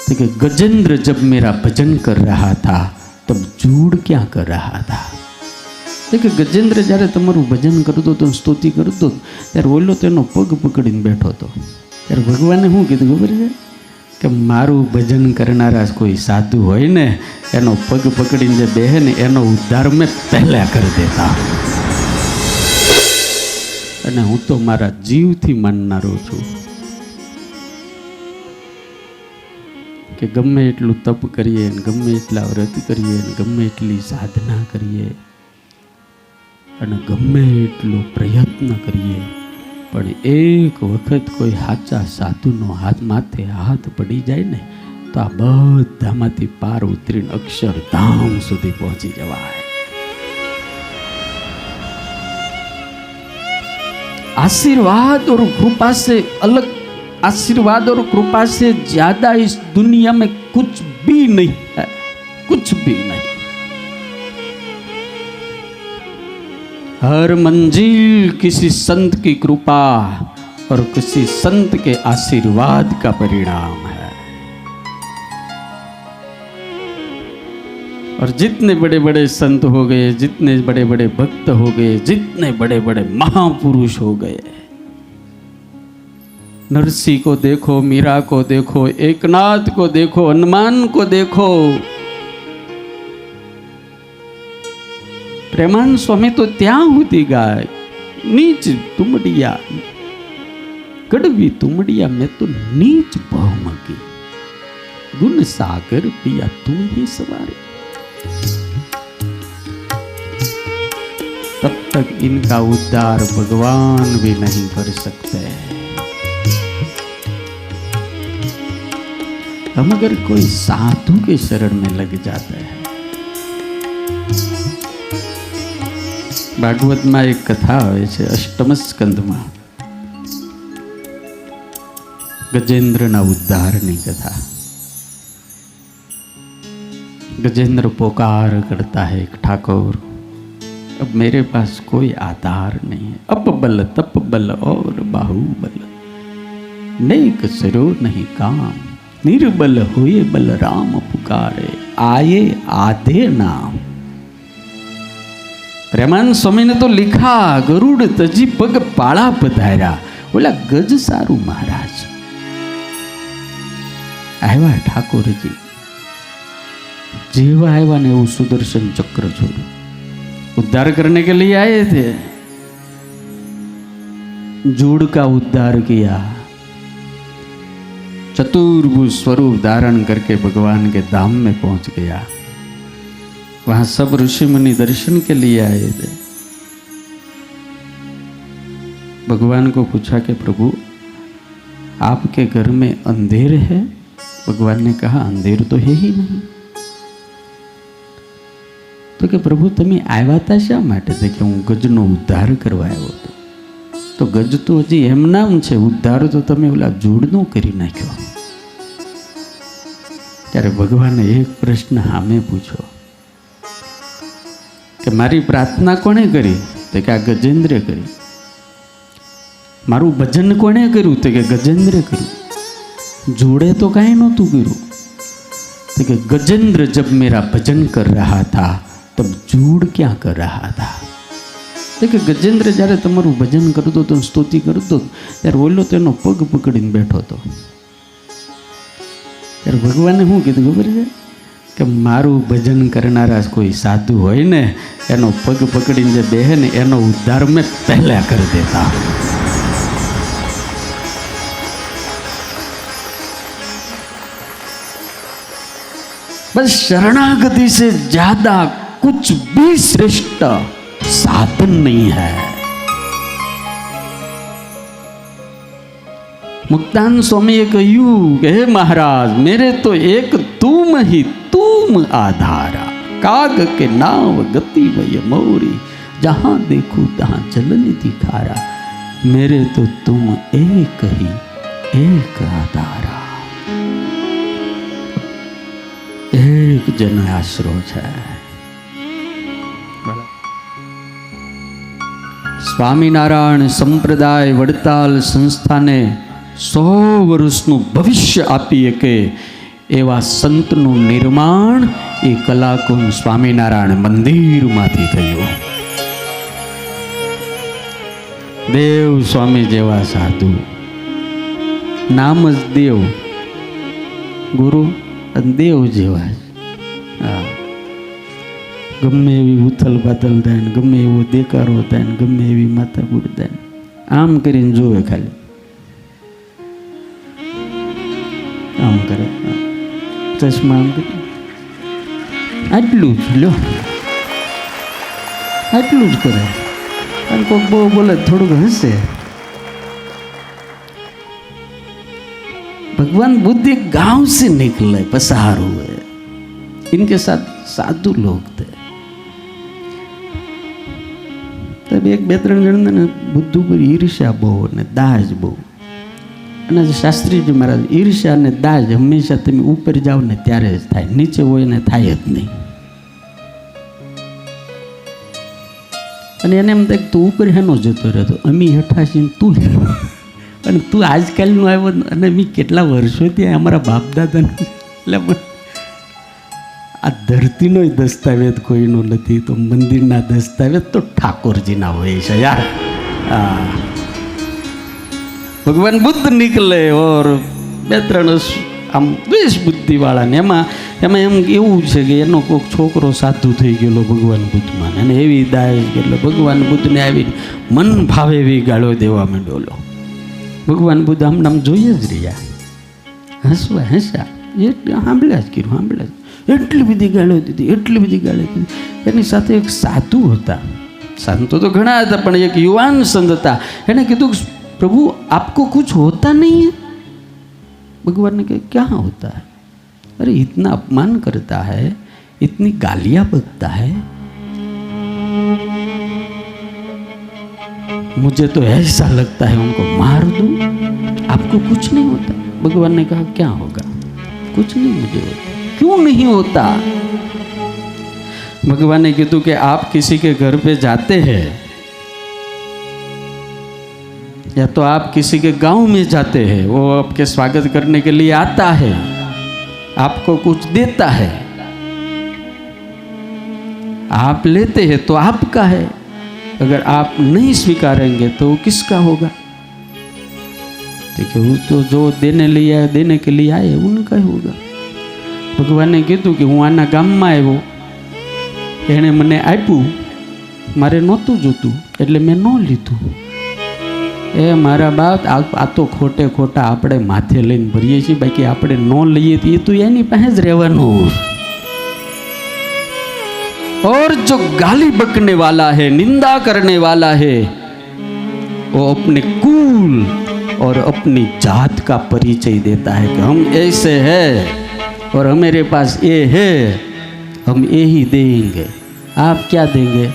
तो कि गजेंद्र जब मेरा भजन कर रहा था तब जूड़ क्या कर रहा था। तो कि गजेंद्र જ્યારે તમારું ભજન કરતો તો સ્તુતિ કરતો ત્યારે ઓલો તેનો પગ પકડીને બેઠો હતો। ત્યારે ભગવાને શું કીધું ખબર છે કે મારું ભજન કરનારા કોઈ સાધુ હોય ને એનો પગ પકડીને જે બેહે ને એનો ઉદ્ધાર મેં પહેલા કરી દેતા। અને હું તો મારા જીવથી માનનારો છું કે ગમે એટલું તપ કરીએ ને ગમે એટલા વ્રત કરીએ ને ગમે એટલી સાધના કરીએ અને ગમે એટલો પ્રયત્ન કરીએ પણ એક વખત કોઈ સાચા સાધુનો હાથ માથે હાથ પડી જાય ને તો આ બધામાંથી પાર ઉતરીને અક્ષરધામ સુધી પહોંચી જવાય। आशीर्वाद और कृपा से अलग, आशीर्वाद और कृपा से ज्यादा इस दुनिया में कुछ भी नहीं है, कुछ भी नहीं। हर मंजिल किसी संत की कृपा और किसी संत के आशीर्वाद का परिणाम है। और जितने बड़े बड़े संत हो गए, जितने बड़े बड़े भक्त हो गए, जितने बड़े बड़े महापुरुष हो गए, नरसिंह को देखो, मीरा को देखो, एकनाथ को देखो, हनुमान को देखो, प्रेमानंद स्वामी तो त्या होती गाय नीच तुमड़िया कड़वी तुमड़िया में तो नीच बहुमगी गुण सागर पिया तुम ही सवारी। तब तक इनका उद्धार भगवान भी नहीं कर सकते। हम अगर कोई साधु के शरण में लग जाते हैं। भागवत में एक कथा आवे छे अष्टम स्कंद में गजेंद्र ना उद्धार नी कथा। गजेंद्र पुकार करता है ठाकुर अब मेरे पास कोई आधार नहीं है, अप बल तप बल और बाहुबल नेक सरो नहीं काम निर्बल हुए बल राम पुकारे आये आधे नाम। प्रेमानंद स्वामी ने तो लिखा गरुड़ तजी पग पाड़ा पधारा बोला गज सारू महाराज आया ठाकुर जी जीवा आया ने वो सुदर्शन चक्र छोड़ो उद्धार करने के लिए आए थे। जूड़ का उद्धार किया, चतुर्भुज स्वरूप धारण करके भगवान के धाम में पहुंच गया। वहां सब ऋषि मुनि दर्शन के लिए आए थे। भगवान को पूछा कि प्रभु आपके घर में अंधेर है? भगवान ने कहा अंधेर तो है ही नहीं। तो कि प्रभु तमे आव्या ता शा माटे? तो कि हूँ गजनो उद्धार करवा आव्यो हतो। तो गज तो हजी एम नाम छे, उद्धार तो तमे ओला जूड़नो करी नाख्यो। त्यारे भगवाने एक प्रश्न हामे पूछो कि मारी प्रार्थना कोणे करी? तो कि आ गजेंद्रे करी। मारू भजन कोणे कर्युं? तो कि गजेंद्रे कर्युं। जोड़े तो कांई नहोतुं कर्युं। तो कि गजेंद्र जब मेरा भजन कर रहा था तब जूड़ क्या कर रहा था। तो कि गजेंद्र જ્યારે તમારું ભજન કરતો તો સ્તુતિ કરતો ત્યારે ઓલો તેનો પગ પકડીને બેઠો હતો। ત્યારે ભગવાને શું કીધું ખબર છે કે મારું ભજન કરનારા કોઈ સાધુ હોય ને એનો પગ પકડીને જે બેહે ને એનો ઉદ્ધાર મેં પહેલા કરી દેતા। बस शरणागति से ज्यादा कुछ भी श्रेष्ठ साधन नहीं है। मुक्तानंद स्वामी कहूं कि हे महाराज मेरे तो एक तुम ही तुम आधारा काग के नाव गति वय मोरी जहां देखूं तहां चलन दिखारा मेरे तो तुम एक ही एक आधारा एक जन आश्रो है। स्वामीनारायण संप्रदाय वड़ताल संस्था ने 100 वर्षનું ભવિષ્ય આપીએ કે એવા સંતનું નિર્માણ એ કલાકુંજ સ્વામિનારાયણ મંદિરમાંથી થયું. દેવ સ્વામી જેવા સાધુ, નામ જ દેવ, ગુરુ અને દેવ જેવા. હા, ગમે એવી ઉથલ પાથલ થાય ને, ગમે એવો દેકારો થાય ને, ગમે એવી માથાકૂટ થાય ને, આમ કરીને જોવે, ખાલી આમ કરે, ચશ્મા આમ કરે, આટલું જ લ્યો, આટલું જ કરે. અને કોઈક બહુ બોલે થોડુંક હસે. भगवान बुद्ध एक गांव से निकले, पसार हुए. इनके साथ साधु लोग थे. तब एक બે ત્રણ જણ ને બુદ્ધ ઉપર ઈર્ષ્યા બહુ ને દાજ બહુ. અને શાસ્ત્રીજી મહારાજ, ઈર્ષ્યા ને દાજ હંમેશા તમે ઉપર જાઓ ને ત્યારે જ થાય, નીચે હોય ને થાય જ નહીં. અને એને એમ થાય તું ઉપર હેનો જતો રહેતો, અમી હેઠાશી તું અને તું આજકાલનું આવ્યો. અને મેં કેટલા વર્ષોથી અમારા બાપ દાદાનું, એટલે પણ આ ધરતીનો દસ્તાવેજ કોઈનો નથી, તો મંદિરના દસ્તાવેજ તો ઠાકોરજીના હોય છે યાર. ભગવાન બુદ્ધ નીકળે ઓર બે ત્રણ આમ દ્વેષ બુદ્ધિવાળા ને એમાં એમ એવું છે કે એનો કોઈક છોકરો સાધુ થઈ ગયેલો ભગવાન બુદ્ધમાં, અને એવી દાય એટલે ભગવાન બુદ્ધને આવી મન ભાવે એવી ગાળો દેવા માંડ્યો. ભગવાન બુદ્ધ આમ નામ જોઈએ જ રહ્યા, હસવા હસ્યા, સાંભળ્યા જ કર્યું, સાંભળ્યા જ. એટલી બધી ગાળો દીધી, એટલી બધી ગાળો દીધી. એની સાથે એક સાધુ હતા, સંતો તો ઘણા હતા, પણ એક યુવાન સંત હતા. એને કીધું प्रभु आपको कुछ होता नहीं है? भगवान ने कहा क्या होता है? अरे इतना अपमान करता है, इतनी गालियां बकता है, मुझे तो ऐसा लगता है उनको मार दूं. आपको कुछ नहीं होता? भगवान ने कहा क्या होगा? कुछ नहीं मुझे होता. क्यों नहीं होता? भगवान ने कहा कि आप किसी के घर पे जाते हैं या तो आप किसी के गांव में जाते हैं, वो आपके स्वागत करने के लिए आता है, आपको कुछ देता है, आप लेते हैं तो आपका है, अगर आप नहीं स्वीकारेंगे तो किसका होगा? देखिए वो तो जो देने के लिए आए उनका ही होगा. भगवान ने कीधुं कि हूँ आना गाममां आव्यो, एणे मने आप्युं, मारे नहोतुं जोतुं એટલે મેં ન લીધું. એ મારા બાપ, આ તો ખોટે ખોટા આપણે માથે લઈને ભરીએ છીએ, બાકી આપણે ન લઈએ એ તો એની પાસે જ રહેવાનું. और जो गाली बकने वाला है, निंदा करने वाला है, वो अपने कुल और अपनी जात का परिचय देता है कि हम ऐसे हैं और हमारे पास ये है, हम ये ही देंगे. आप क्या देंगे?